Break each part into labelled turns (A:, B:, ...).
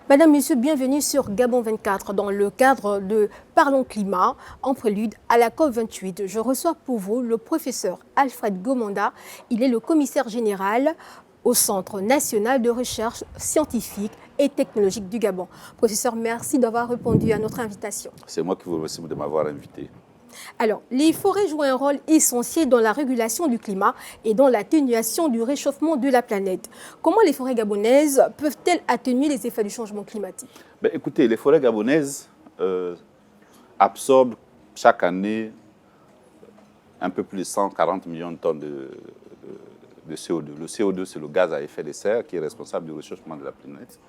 A: Madame, Monsieur, bienvenue sur Gabon 24 dans le cadre de Parlons Climat en prélude à la COP28. Je reçois pour vous le professeur Alfred Gomanda. Il est le commissaire général au Centre national de recherche scientifique et technologique du Gabon. Professeur, merci d'avoir répondu à notre invitation.
B: C'est moi qui vous remercie de m'avoir invité.
A: Alors, les forêts jouent un rôle essentiel dans la régulation du climat et dans l'atténuation du réchauffement de la planète. Comment les forêts gabonaises peuvent-elles atténuer les effets du changement climatique?
B: Écoutez, les forêts gabonaises absorbent chaque année un peu plus de 140 millions de tonnes de CO2. Le CO2, c'est le gaz à effet de serre qui est responsable du réchauffement de la planète.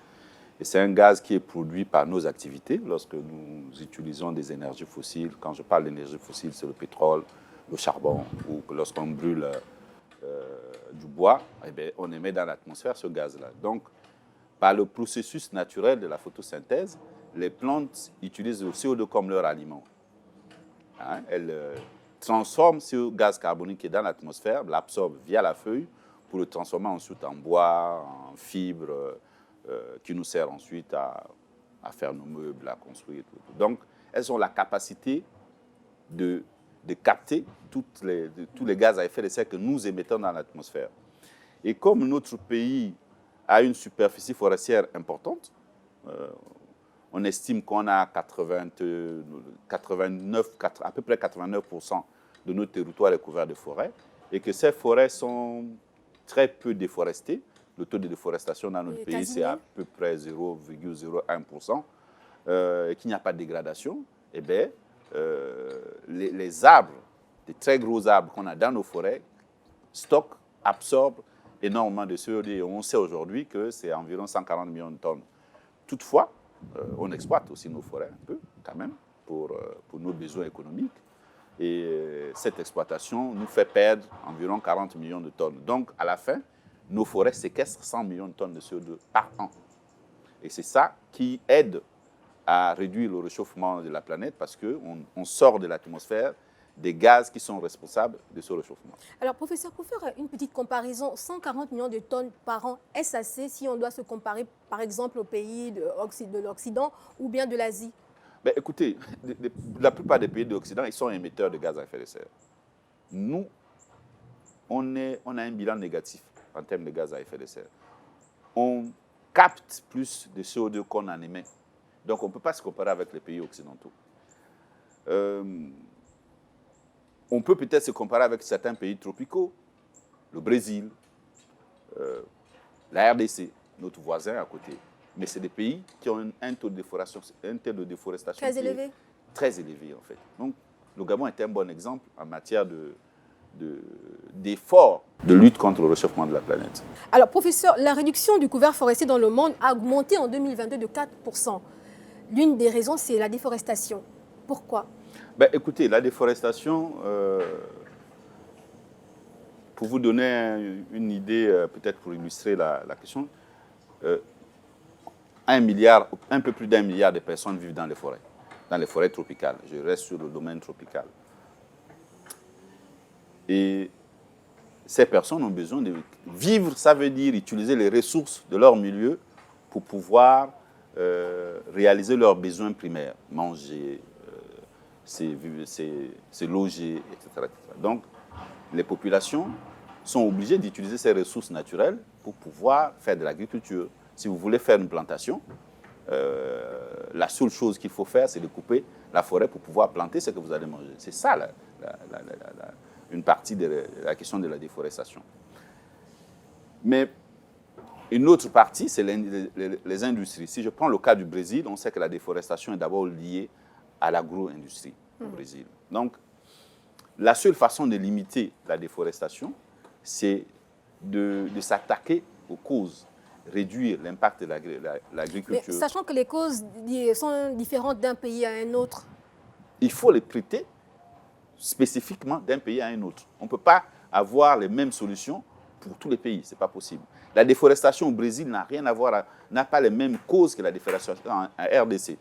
B: Et c'est un gaz qui est produit par nos activités lorsque nous utilisons des énergies fossiles. Quand je parle d'énergie fossile, c'est le pétrole, le charbon, ou lorsqu'on brûle du bois, eh bien, on émet dans l'atmosphère ce gaz-là. Donc, par le processus naturel de la photosynthèse, les plantes utilisent le CO2 comme leur aliment. Hein? Elles transforment ce gaz carbonique qui est dans l'atmosphère, l'absorbent via la feuille pour le transformer ensuite en bois, en fibres, qui nous sert ensuite à faire nos meubles, à construire. Donc, elles ont la capacité de capter tous les gaz à effet de serre que nous émettons dans l'atmosphère. Et comme notre pays a une superficie forestière importante, on estime qu'on a à peu près 89% de notre territoire est couvert de forêts, et que ces forêts sont très peu déforestées. Le taux de déforestation dans notre pays, c'est à peu près 0,01%, et qu'il n'y a pas de dégradation. Eh bien, les arbres, les très gros arbres qu'on a dans nos forêts, stockent, absorbent énormément de CO2. Et on sait aujourd'hui que c'est environ 140 millions de tonnes. Toutefois, on exploite aussi nos forêts un peu, quand même, pour nos besoins économiques. Et cette exploitation nous fait perdre environ 40 millions de tonnes. Donc, à la fin, nos forêts séquestrent 100 millions de tonnes de CO2 par an. Et c'est ça qui aide à réduire le réchauffement de la planète, parce qu'on sort de l'atmosphère des gaz qui sont responsables de ce réchauffement.
A: Alors, professeur, pour faire une petite comparaison, 140 millions de tonnes par an, est-ce assez si on doit se comparer, par exemple, aux pays de l'Occident ou bien de l'Asie?
B: Écoutez, la plupart des pays de l'Occident, ils sont émetteurs de gaz à effet de serre. Nous, on a un bilan négatif en termes de gaz à effet de serre. On capte plus de CO2 qu'on en émet. Donc, on ne peut pas se comparer avec les pays occidentaux. On peut peut-être se comparer avec certains pays tropicaux, le Brésil, la RDC, notre voisin à côté. Mais c'est des pays qui ont un taux de déforestation
A: très élevé.
B: Très élevé, en fait. Donc, le Gabon est un bon exemple en matière d'efforts de lutte contre le réchauffement de la planète.
A: Alors, professeur, la réduction du couvert forestier dans le monde a augmenté en 2022 de 4%. L'une des raisons, c'est la déforestation. Pourquoi?
B: Écoutez, la déforestation, pour vous donner une idée, peut-être pour illustrer la question, un peu plus d'1 milliard de personnes vivent dans les forêts tropicales. Je reste sur le domaine tropical. Et ces personnes ont besoin de vivre, ça veut dire utiliser les ressources de leur milieu pour pouvoir réaliser leurs besoins primaires, manger, se loger, etc. Donc, les populations sont obligées d'utiliser ces ressources naturelles pour pouvoir faire de l'agriculture. Si vous voulez faire une plantation, la seule chose qu'il faut faire, c'est de couper la forêt pour pouvoir planter ce que vous allez manger. C'est ça, une partie de la question de la déforestation. Mais une autre partie, c'est les industries. Si je prends le cas du Brésil, on sait que la déforestation est d'abord liée à l'agro-industrie au Brésil. Donc, la seule façon de limiter la déforestation, c'est de s'attaquer aux causes, réduire l'impact de l'agriculture.
A: Sachant que les causes sont différentes d'un pays à un autre.
B: Il faut les traiter spécifiquement d'un pays à un autre. On ne peut pas avoir les mêmes solutions pour tous les pays, ce n'est pas possible. La déforestation au Brésil n'a rien à voir, n'a pas les mêmes causes que la déforestation en RDC.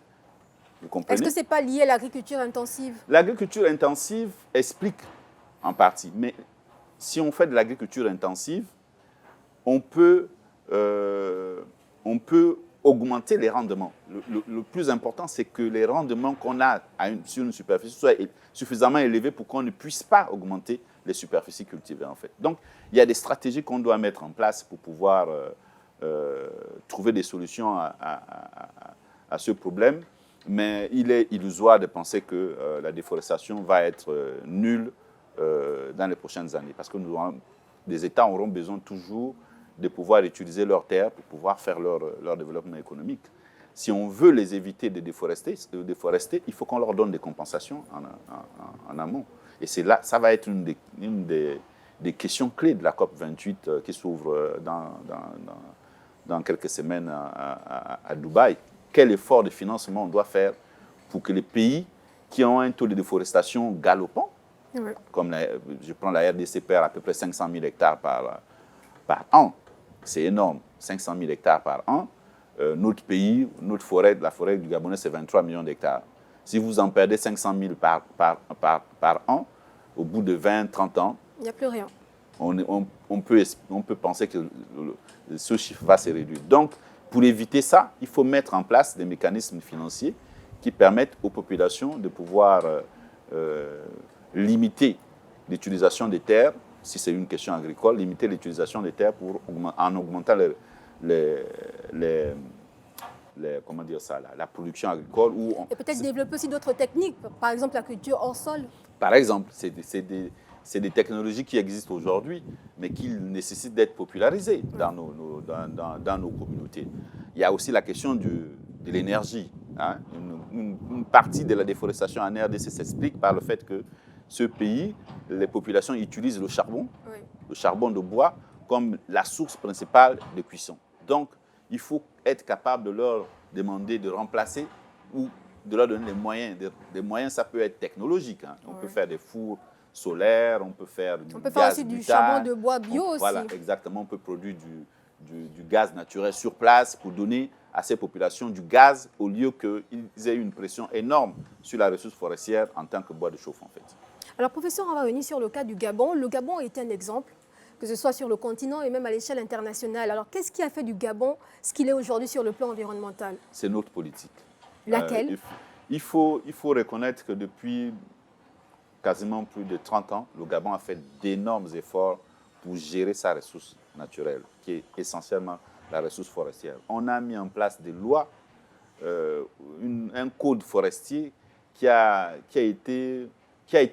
B: Vous comprenez?
A: Est-ce que ce n'est pas lié à l'agriculture intensive?
B: L'agriculture intensive explique en partie, mais si on fait de l'agriculture intensive, on peut augmenter les rendements. Le plus important, c'est que les rendements qu'on a sur une superficie soient suffisamment élevés pour qu'on ne puisse pas augmenter les superficies cultivées, en fait. Donc, il y a des stratégies qu'on doit mettre en place pour pouvoir trouver des solutions à ce problème. Mais il est illusoire de penser que la déforestation va être nulle dans les prochaines années. Parce que les États auront besoin toujours de pouvoir utiliser leurs terres pour pouvoir faire leur développement économique. Si on veut les éviter de déforester, il faut qu'on leur donne des compensations en amont. Et c'est là, ça va être une des questions clés de la COP28 qui s'ouvre dans quelques semaines à Dubaï. Quel effort de financement on doit faire pour que les pays qui ont un taux de déforestation galopant, oui, comme je prends la RDC, perd à peu près 500 000 hectares par an. C'est énorme, 500 000 hectares par an. Notre pays, notre forêt, la forêt du Gabonais, c'est 23 millions d'hectares. Si vous en perdez 500 000 par an, au bout de 20-30 ans,
A: il n'y a plus rien.
B: On peut penser que ce chiffre va se réduire. Donc, pour éviter ça, il faut mettre en place des mécanismes financiers qui permettent aux populations de pouvoir limiter l'utilisation des terres, si c'est une question agricole, limiter l'utilisation des terres en augmentant comment dire ça, la production agricole.
A: Et peut-être développer aussi d'autres techniques, par exemple la culture hors sol.
B: Par exemple, c'est des technologies qui existent aujourd'hui, mais qui nécessitent d'être popularisées dans nos communautés. Il y a aussi la question de l'énergie. Hein. Une partie de la déforestation en RDC s'explique par le fait que ce pays, les populations utilisent le charbon de bois, comme la source principale de cuisson. Donc, il faut être capable de leur demander de remplacer ou de leur donner les moyens. Des moyens, ça peut être technologique. Hein. On peut faire des fours solaires, on peut faire
A: aussi du charbon de bois bio aussi.
B: Voilà, exactement. On peut produire du gaz naturel sur place pour donner à ces populations du gaz au lieu qu'ils aient une pression énorme sur la ressource forestière en tant que bois de chauffe, en fait.
A: Alors, professeur, on va revenir sur le cas du Gabon. Le Gabon est un exemple, que ce soit sur le continent et même à l'échelle internationale. Alors, qu'est-ce qui a fait du Gabon ce qu'il est aujourd'hui sur le plan environnemental?
B: C'est notre politique.
A: Laquelle?
B: Il faut reconnaître que depuis quasiment plus de 30 ans, le Gabon a fait d'énormes efforts pour gérer sa ressource naturelle, qui est essentiellement la ressource forestière. On a mis en place des lois, un code forestier qui a été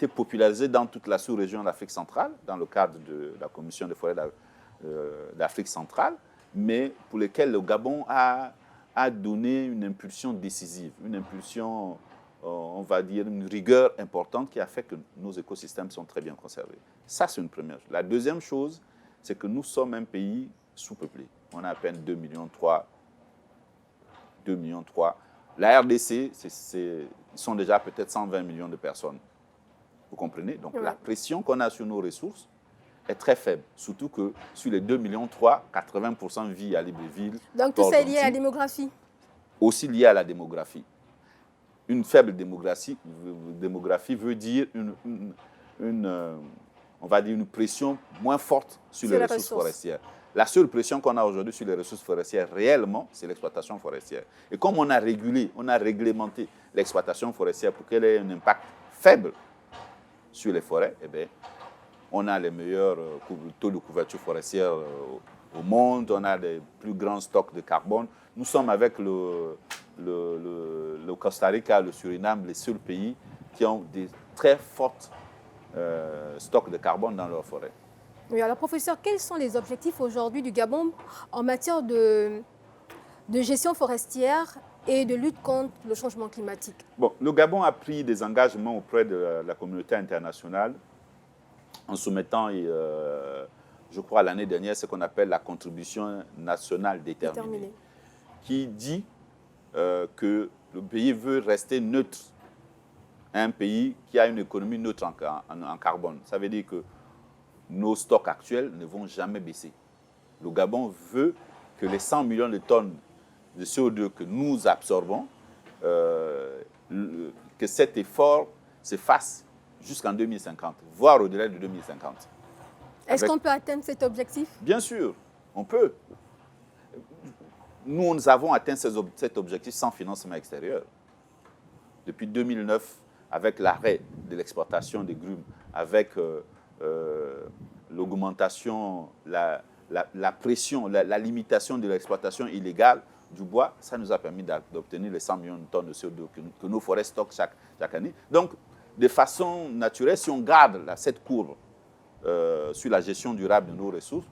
B: popularisé dans toute la sous-région d'Afrique centrale, dans le cadre de la Commission des forêts d'Afrique centrale, mais pour lesquels le Gabon a donné une impulsion décisive, une impulsion, on va dire, une rigueur importante qui a fait que nos écosystèmes sont très bien conservés. Ça, c'est une première chose. La deuxième chose, c'est que nous sommes un pays sous-peuplé. On a à peine 2,3 millions. La RDC, ils sont déjà peut-être 120 millions de personnes. Vous comprenez? Donc, la pression qu'on a sur nos ressources est très faible. Surtout que sur les 2,3 millions, 80% vit à Libreville.
A: Donc, tout ça est lié à la démographie?
B: Aussi lié à la démographie. Une faible démographie veut dire on va dire une pression moins forte sur les ressources forestières. La seule pression qu'on a aujourd'hui sur les ressources forestières, réellement, c'est l'exploitation forestière. Et comme on a réglementé l'exploitation forestière pour qu'elle ait un impact faible sur les forêts, eh bien, on a les meilleurs taux de couverture forestière au monde, on a les plus grands stocks de carbone. Nous sommes avec le Costa Rica, le Suriname, les seuls pays qui ont des très forts stocks de carbone dans leurs forêts.
A: Oui, alors professeur, quels sont les objectifs aujourd'hui du Gabon en matière de gestion forestière et de lutte contre le changement climatique?
B: Bon, le Gabon a pris des engagements auprès de la communauté internationale en soumettant, je crois, l'année dernière, ce qu'on appelle la contribution nationale déterminée. Qui dit que le pays veut rester neutre un pays qui a une économie neutre en carbone. Ça veut dire que nos stocks actuels ne vont jamais baisser. Le Gabon veut que les 100 millions de tonnes de CO2 que nous absorbons, que cet effort se fasse jusqu'en 2050, voire au-delà de 2050.
A: Est-ce qu'on peut atteindre cet objectif?
B: Bien sûr, on peut. Nous avons atteint cet objectif sans financement extérieur. Depuis 2009, avec l'arrêt de l'exportation des grumes, avec l'augmentation, la pression, la limitation de l'exploitation illégale du bois, ça nous a permis d'obtenir les 100 millions de tonnes de CO2 que nos forêts stockent chaque année. Donc, de façon naturelle, si on garde cette courbe sur la gestion durable de nos ressources,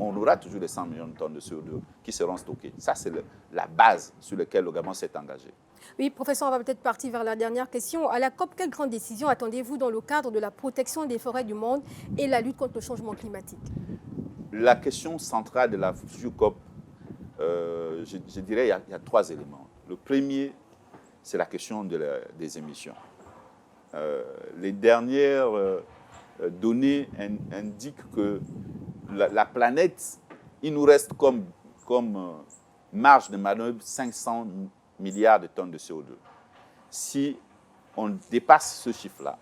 B: on aura toujours les 100 millions de tonnes de CO2 qui seront stockées. Ça, c'est la base sur laquelle le Gabon s'est engagé.
A: Oui, professeur, on va peut-être partir vers la dernière question. À la COP, quelle grande décision attendez-vous dans le cadre de la protection des forêts du monde et la lutte contre le changement climatique?
B: La question centrale de la future COP, je dirais il y a 3 éléments. Le premier, c'est la question des émissions. Les dernières données indiquent que la planète, il nous reste comme marge de manœuvre 500 milliards de tonnes de CO2. Si on dépasse ce chiffre-là,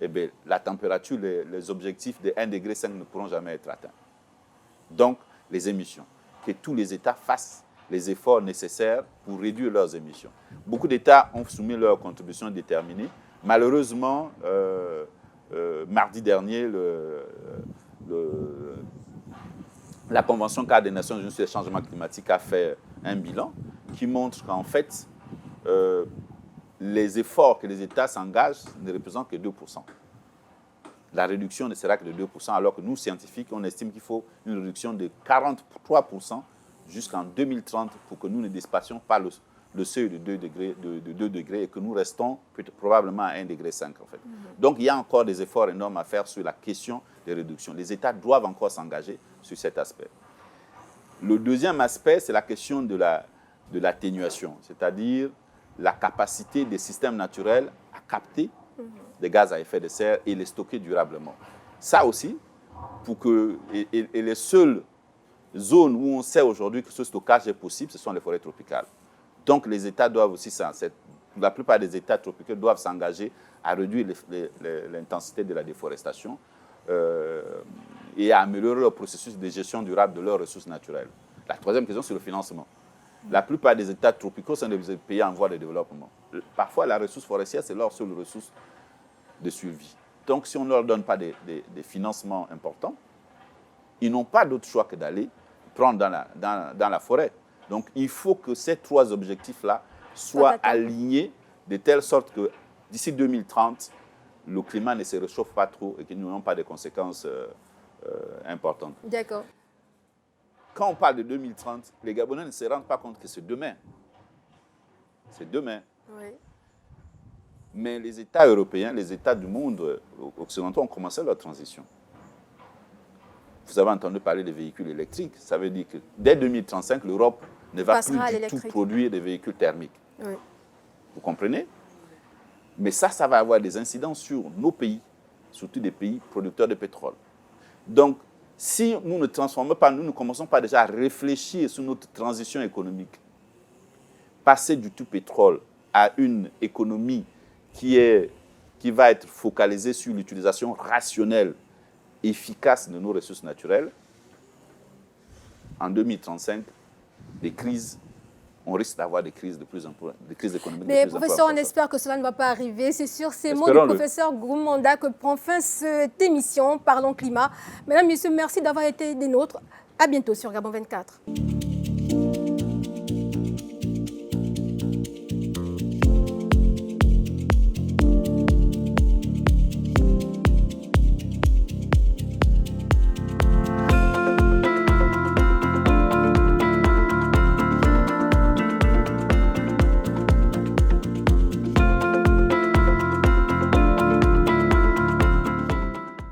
B: eh bien, la température, les objectifs de 1,5 degré ne pourront jamais être atteints. Donc, les émissions. Que tous les États fassent les efforts nécessaires pour réduire leurs émissions. Beaucoup d'États ont soumis leurs contributions déterminées. Malheureusement, mardi dernier, la Convention cadre des Nations Unies sur le changement climatique a fait un bilan qui montre qu'en fait, les efforts que les États s'engagent ne représentent que 2%. La réduction ne sera que de 2%, alors que nous, scientifiques, on estime qu'il faut une réduction de 43% jusqu'en 2030 pour que nous ne dépassions pas le seuil de 2 degrés et que nous restons probablement à 1,5 degré en fait. Donc, il y a encore des efforts énormes à faire sur la question des réductions. Les États doivent encore s'engager sur cet aspect. Le deuxième aspect, c'est la question de l'atténuation, c'est-à-dire la capacité des systèmes naturels à capter des gaz à effet de serre et les stocker durablement. Ça aussi, et les seules zones où on sait aujourd'hui que ce stockage est possible, ce sont les forêts tropicales. Donc les États doivent aussi, la plupart des États tropicaux doivent s'engager à réduire l'intensité de la déforestation et à améliorer le processus de gestion durable de leurs ressources naturelles. La troisième question, c'est le financement. La plupart des États tropicaux sont des pays en voie de développement. Parfois, la ressource forestière, c'est leur seule ressource de survie. Donc, si on ne leur donne pas des financements importants, ils n'ont pas d'autre choix que d'aller prendre dans la forêt. Donc, il faut que ces 3 objectifs-là soient alignés de telle sorte que d'ici 2030, le climat ne se réchauffe pas trop et qu'ils n'auront pas de conséquences importantes.
A: D'accord.
B: Quand on parle de 2030, les Gabonais ne se rendent pas compte que c'est demain. C'est demain.
A: Oui.
B: Mais les États européens, les États du monde occidentaux ont commencé leur transition. Vous avez entendu parler des véhicules électriques. Ça veut dire que dès 2035, l'Europe ne va plus du tout produire des véhicules thermiques. Oui. Vous comprenez? Mais ça va avoir des incidences sur nos pays, surtout des pays producteurs de pétrole. Donc, si nous ne transformons pas, nous ne commençons pas déjà à réfléchir sur notre transition économique, passer du tout pétrole à une économie qui va être focalisée sur l'utilisation rationnelle, efficace de nos ressources naturelles, en 2035, on risque d'avoir des crises des crises économiques.
A: Mais professeur, on espère que cela ne va pas arriver. C'est sur ces mots du professeur Goumonda que prend fin cette émission Parlons Climat. Mesdames, Messieurs, merci d'avoir été des nôtres. À bientôt sur Gabon 24.